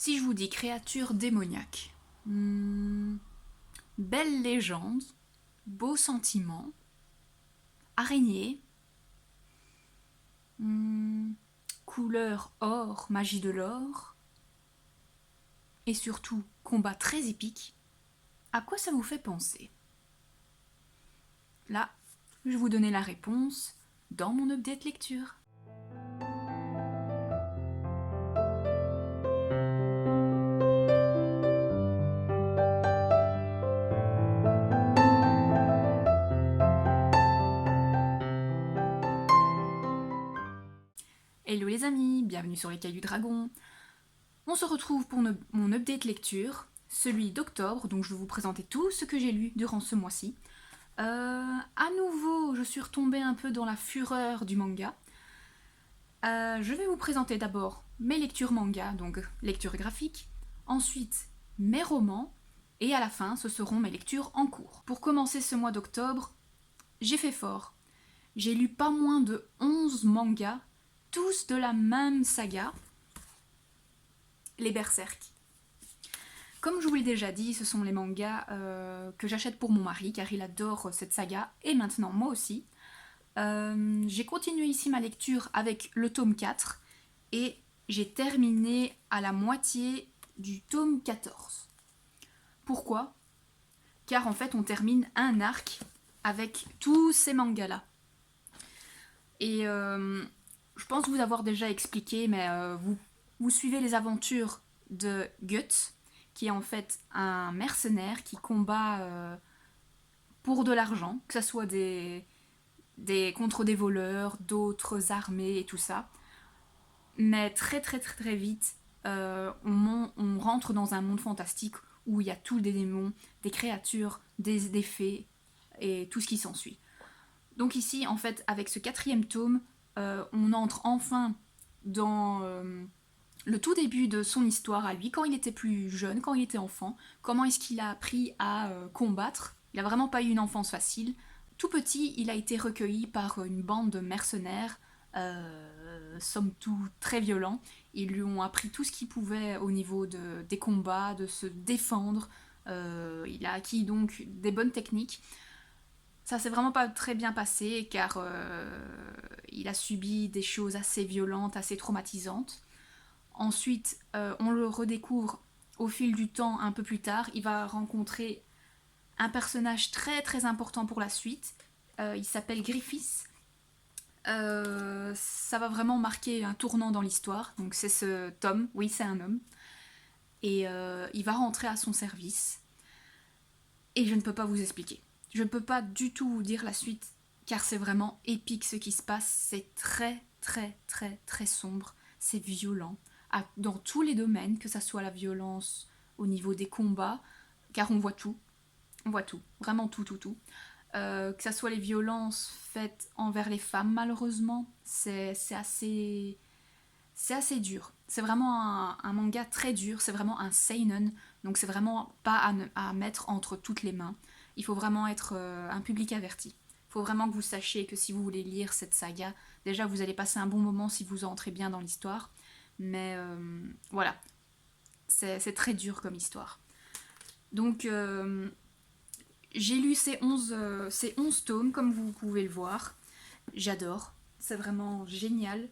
Si je vous dis créature démoniaque, belle légende, beau sentiment, araignée, couleur or, magie de l'or, et surtout combat très épique, à quoi ça vous fait penser? Là, je vais vous donner la réponse dans mon update lecture. Hello les amis, bienvenue sur les Cailloux Dragons. On se retrouve pour mon update lecture, celui d'octobre, donc je vais vous présenter tout ce que j'ai lu durant ce mois-ci. À nouveau, je suis retombée un peu dans la fureur du manga. Je vais vous présenter d'abord mes lectures manga, donc lecture graphique, ensuite mes romans, et à la fin, ce seront mes lectures en cours. Pour commencer ce mois d'octobre, j'ai fait fort. J'ai lu pas moins de 11 mangas, tous de la même saga, les Berserk. Comme je vous l'ai déjà dit, ce sont les mangas que j'achète pour mon mari, car il adore cette saga, et maintenant moi aussi. J'ai continué ici ma lecture avec le tome 4, et j'ai terminé à la moitié du tome 14. Pourquoi? Car en fait on termine un arc avec tous ces mangas-là. Et je pense vous avoir déjà expliqué, mais vous suivez les aventures de Guts, qui est en fait un mercenaire qui combat pour de l'argent, que ce soit contre des voleurs, d'autres armées et tout ça. Mais très vite, on rentre dans un monde fantastique où il y a tous des démons, des créatures, des fées et tout ce qui s'ensuit. Donc ici, en fait, avec ce 4e tome, on entre enfin dans le tout début de son histoire à lui, quand il était plus jeune, quand il était enfant, comment est-ce qu'il a appris à combattre. Il n'a vraiment pas eu une enfance facile. Tout petit, il a été recueilli par une bande de mercenaires, somme toute très violents. Ils lui ont appris tout ce qu'il pouvait au niveau des combats, de se défendre. Il a acquis donc des bonnes techniques. Ça s'est vraiment pas très bien passé car il a subi des choses assez violentes, assez traumatisantes. Ensuite, on le redécouvre au fil du temps un peu plus tard. Il va rencontrer un personnage très important pour la suite. Il s'appelle Griffiths. Ça va vraiment marquer un tournant dans l'histoire. Donc c'est ce Tom, oui c'est un homme. Et il va rentrer à son service. Et je ne peux pas vous expliquer. Je ne peux pas du tout vous dire la suite, car c'est vraiment épique ce qui se passe. C'est très sombre. C'est violent. Dans tous les domaines, que ça soit la violence au niveau des combats, car on voit tout. On voit tout. Vraiment tout. Que ça soit les violences faites envers les femmes, malheureusement, c'est assez dur. C'est vraiment un manga très dur, c'est vraiment un seinen, donc c'est vraiment pas à mettre entre toutes les mains. Il faut vraiment être un public averti. Il faut vraiment que vous sachiez que si vous voulez lire cette saga, déjà vous allez passer un bon moment si vous entrez bien dans l'histoire, mais voilà, c'est très dur comme histoire. Donc j'ai lu ces 11 tomes, comme vous pouvez le voir. J'adore, c'est vraiment génial.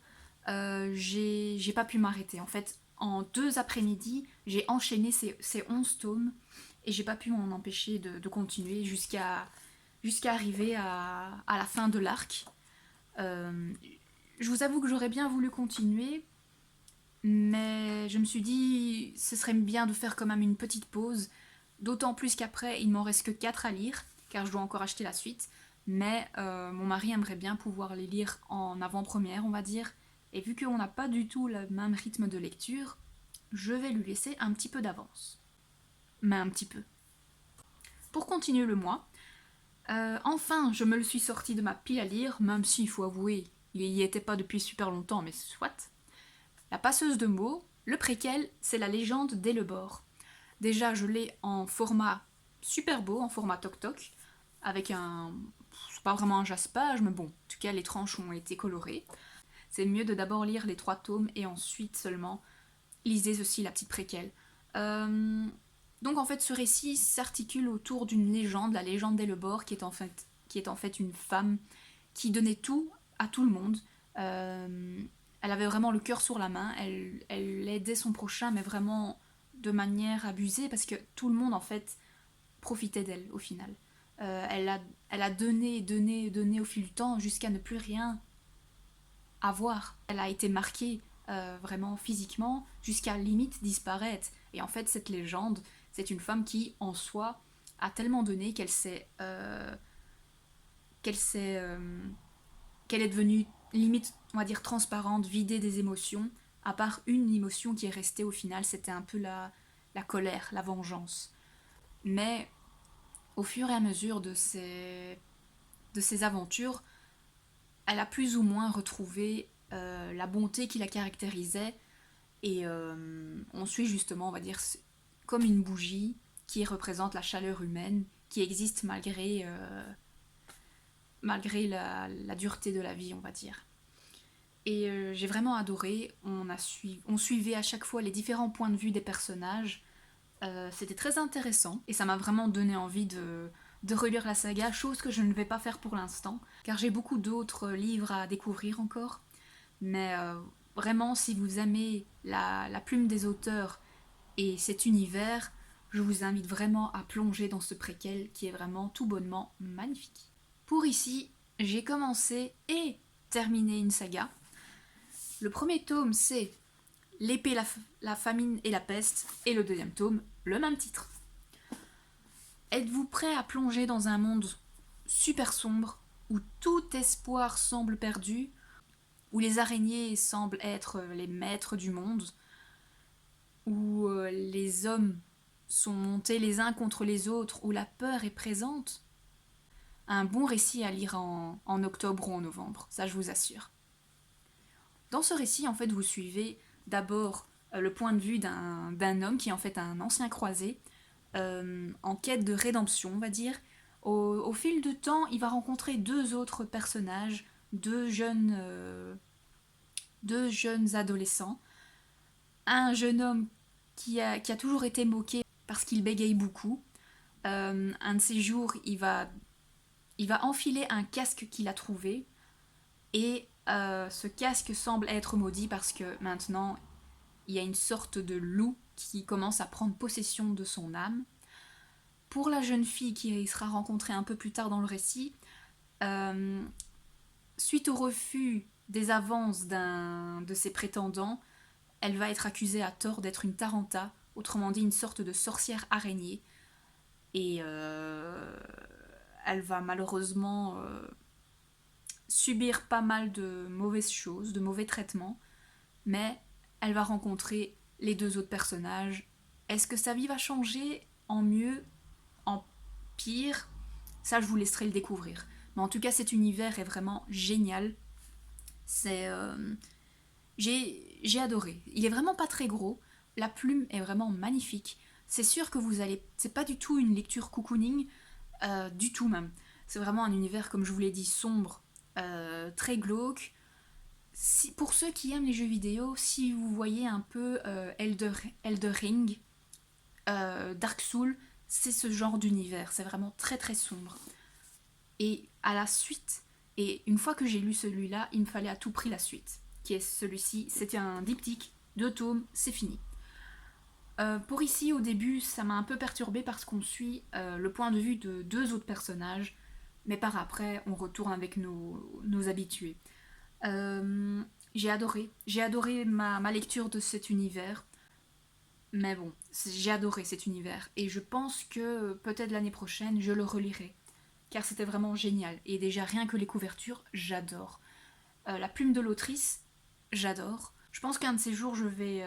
J'ai pas pu m'arrêter. En fait, en 2 après-midi, j'ai enchaîné ces 11 tomes et j'ai pas pu m'en empêcher de continuer jusqu'à arriver à la fin de l'arc. Je vous avoue que j'aurais bien voulu continuer, mais je me suis dit ce serait bien de faire quand même une petite pause, d'autant plus qu'après il m'en reste que 4 à lire, car je dois encore acheter la suite, mais mon mari aimerait bien pouvoir les lire en avant-première, on va dire, et vu qu'on n'a pas du tout le même rythme de lecture, je vais lui laisser un petit peu d'avance. Mais un petit peu. Pour continuer le mois, enfin je me le suis sorti de ma pile à lire, même s'il faut avouer, il y était pas depuis super longtemps, mais soit. La passeuse de mots, le préquel, c'est la légende d'Elebor. Déjà, je l'ai en format super beau, en format toc-toc, avec un... c'est pas vraiment un jaspage, mais bon, en tout cas, les tranches ont été colorées. C'est mieux de d'abord lire les 3 tomes et ensuite seulement lisez ceci, la petite préquelle. Donc en fait, ce récit s'articule autour d'une légende, la légende d'Elebor, qui est en fait une femme qui donnait tout à tout le monde. Elle avait vraiment le cœur sur la main, elle aidait son prochain, mais vraiment de manière abusée, parce que tout le monde en fait profitait d'elle au final. Elle a donné, donné, donné au fil du temps jusqu'à ne plus rien avoir. Elle a été marquée vraiment physiquement jusqu'à limite disparaître. Et en fait, cette légende, c'est une femme qui, en soi, a tellement donné qu'elle est devenue limite, on va dire, transparente, vidée des émotions. À part une émotion qui est restée au final, c'était un peu la colère, la vengeance. Mais au fur et à mesure de ses aventures, elle a plus ou moins retrouvé la bonté qui la caractérisait et on suit justement, on va dire, comme une bougie qui représente la chaleur humaine qui existe malgré la dureté de la vie, on va dire. Et j'ai vraiment adoré, on suivait à chaque fois les différents points de vue des personnages. C'était très intéressant et ça m'a vraiment donné envie de relire la saga, chose que je ne vais pas faire pour l'instant, car j'ai beaucoup d'autres livres à découvrir encore. Mais vraiment, si vous aimez la plume des auteurs et cet univers, je vous invite vraiment à plonger dans ce préquel qui est vraiment tout bonnement magnifique. Pour ici, j'ai commencé et terminé une saga. Le premier tome, c'est L'épée, la famine et la peste, et le deuxième tome, le même titre. Êtes-vous prêt à plonger dans un monde super sombre, où tout espoir semble perdu, où les araignées semblent être les maîtres du monde, où les hommes sont montés les uns contre les autres, où la peur est présente? Un bon récit à lire en octobre ou en novembre, ça je vous assure. Dans ce récit, en fait, vous suivez d'abord le point de vue d'un homme qui est en fait un ancien croisé, en quête de rédemption, on va dire. Au fil du temps, il va rencontrer deux autres personnages, deux jeunes adolescents. Un jeune homme qui a toujours été moqué parce qu'il bégaye beaucoup. Un de ces jours, il va enfiler un casque qu'il a trouvé. Et ce casque semble être maudit parce que maintenant, il y a une sorte de loup qui commence à prendre possession de son âme. Pour la jeune fille qui sera rencontrée un peu plus tard dans le récit, suite au refus des avances d'un de ses prétendants, elle va être accusée à tort d'être une Taranta, autrement dit une sorte de sorcière araignée. Et elle va malheureusement subir pas mal de mauvaises choses, de mauvais traitements, mais elle va rencontrer les deux autres personnages. Est-ce que sa vie va changer en mieux, en pire? Ça, je vous laisserai le découvrir. Mais en tout cas, cet univers est vraiment génial. C'est, j'ai adoré. Il est vraiment pas très gros. La plume est vraiment magnifique. C'est sûr que vous allez. C'est pas du tout une lecture cocooning, du tout même. C'est vraiment un univers, comme je vous l'ai dit, sombre, très glauque. Pour ceux qui aiment les jeux vidéo, si vous voyez un peu Elder Ring, Dark Souls, c'est ce genre d'univers. C'est vraiment très très sombre. Et à la suite, et une fois que j'ai lu celui-là, il me fallait à tout prix la suite, qui est celui-ci. C'était un diptyque, 2 tomes, c'est fini. Pour ici, au début, ça m'a un peu perturbée parce qu'on suit le point de vue de deux autres personnages, mais par après, on retourne avec nos habitués. J'ai adoré ma lecture de cet univers, mais bon, j'ai adoré cet univers, et je pense que peut-être l'année prochaine, je le relirai, car c'était vraiment génial, et déjà rien que les couvertures, j'adore. La plume de l'autrice, j'adore. Je pense qu'un de ces jours, je vais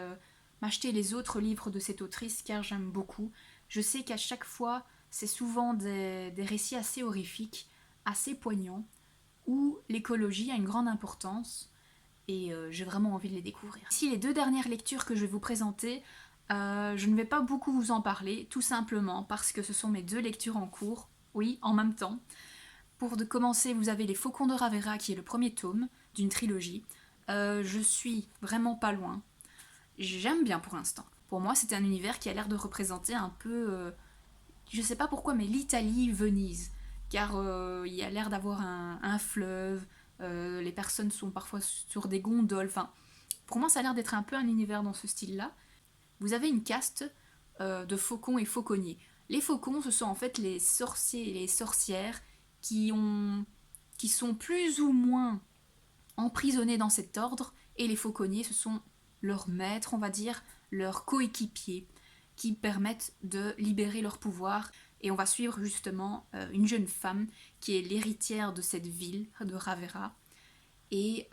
m'acheter les autres livres de cette autrice car j'aime beaucoup. Je sais qu'à chaque fois, c'est souvent des récits assez horrifiques, assez poignants, où l'écologie a une grande importance et j'ai vraiment envie de les découvrir. Ici, les 2 dernières lectures que je vais vous présenter, je ne vais pas beaucoup vous en parler, tout simplement parce que ce sont mes 2 lectures en cours, oui, en même temps. Pour commencer, vous avez Les Faucons de Ravera qui est le premier tome d'une trilogie. Je suis vraiment pas loin. j'aime bien pour l'instant. Pour moi, c'est un univers qui a l'air de représenter un peu, je sais pas pourquoi, mais l'Italie, Venise. Car il y a l'air d'avoir un fleuve, les personnes sont parfois sur des gondoles. Enfin, pour moi, ça a l'air d'être un peu un univers dans ce style-là. Vous avez une caste de faucons et fauconniers. Les faucons, ce sont en fait les sorciers et les sorcières qui sont plus ou moins emprisonnés dans cet ordre, et les fauconniers, ce sont leurs maîtres, on va dire, leurs coéquipiers, qui permettent de libérer leur pouvoir. Et on va suivre justement une jeune femme qui est l'héritière de cette ville, de Ravera, et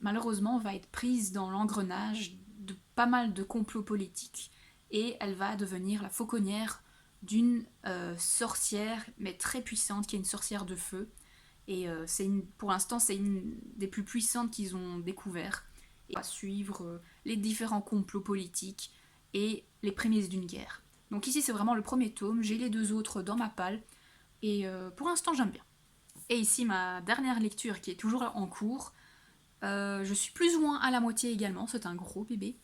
malheureusement va être prise dans l'engrenage de pas mal de complots politiques, et elle va devenir la fauconnière d'une sorcière, mais très puissante, qui est une sorcière de feu, et pour l'instant, c'est une des plus puissantes qu'ils ont découvert. Et on va suivre les différents complots politiques et les prémices d'une guerre. Donc ici, c'est vraiment le premier tome. J'ai les deux autres dans ma palle. Et pour l'instant, j'aime bien. Et ici, ma dernière lecture qui est toujours en cours. Je suis plus ou moins à la moitié également. C'est un gros bébé.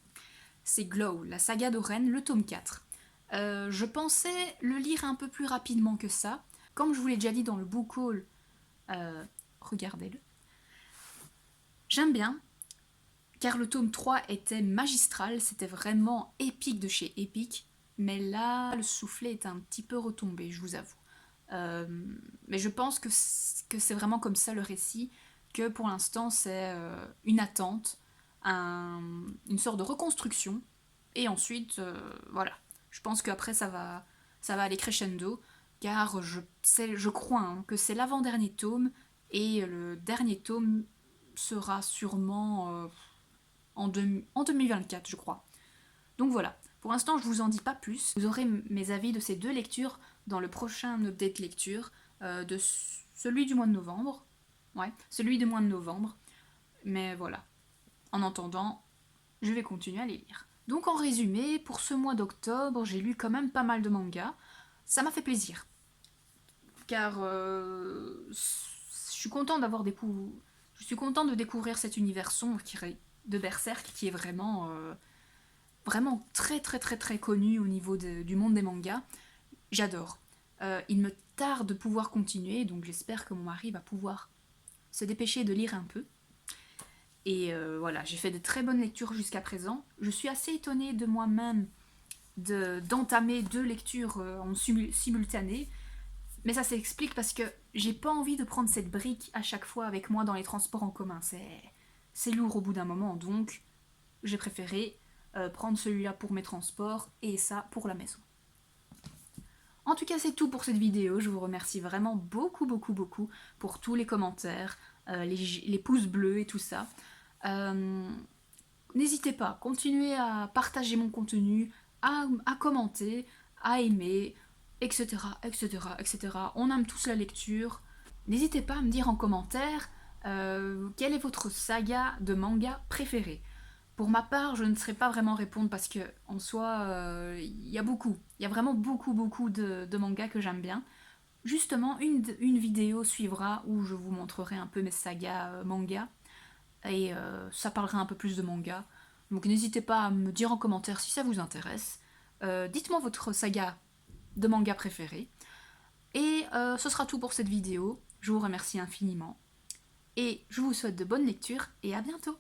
C'est Glow, la saga d'Oren, le tome 4. Je pensais le lire un peu plus rapidement que ça. Comme je vous l'ai déjà dit dans le book haul, regardez-le. J'aime bien, car le tome 3 était magistral, c'était vraiment épique de chez Epic, mais là, le soufflet est un petit peu retombé, je vous avoue. Mais je pense que c'est vraiment comme ça le récit, que pour l'instant c'est une attente, une sorte de reconstruction, et ensuite, voilà. Je pense qu'après ça va aller crescendo, car je crois que c'est l'avant-dernier tome, et le dernier tome sera sûrement en 2024, je crois. Donc voilà, pour l'instant je vous en dis pas plus. Vous aurez mes avis de ces deux lectures dans le prochain update lecture, de celui du mois de novembre. Ouais, celui du mois de novembre. Mais voilà, en attendant, je vais continuer à les lire. Donc en résumé, pour ce mois d'octobre, j'ai lu quand même pas mal de mangas. Ça m'a fait plaisir. Car je suis content je suis content de découvrir cet univers sombre de Berserk, qui est vraiment très très très très connu au niveau du monde des mangas. J'adore. Il me tarde de pouvoir continuer, donc j'espère que mon mari va pouvoir se dépêcher de lire un peu. Et voilà, j'ai fait de très bonnes lectures jusqu'à présent. Je suis assez étonnée de moi-même d'entamer deux lectures en simultané, mais ça s'explique parce que j'ai pas envie de prendre cette brique à chaque fois avec moi dans les transports en commun. C'est lourd au bout d'un moment, donc j'ai préféré prendre celui-là pour mes transports et ça pour la maison. En tout cas, c'est tout pour cette vidéo. Je vous remercie vraiment beaucoup, beaucoup, beaucoup pour tous les commentaires, les pouces bleus et tout ça. N'hésitez pas, continuez à partager mon contenu, à commenter, à aimer, etc., etc., etc. On aime tous la lecture. N'hésitez pas à me dire en commentaire quelle est votre saga de manga préférée. Pour ma part, je ne saurais pas vraiment répondre parce que en soi, il y a vraiment beaucoup, beaucoup de mangas que j'aime bien. Justement, une vidéo suivra où je vous montrerai un peu mes sagas manga, et ça parlera un peu plus de manga. Donc n'hésitez pas à me dire en commentaire si ça vous intéresse. Dites-moi votre saga de manga préférée. Et ce sera tout pour cette vidéo. Je vous remercie infiniment. Et je vous souhaite de bonnes lectures et à bientôt.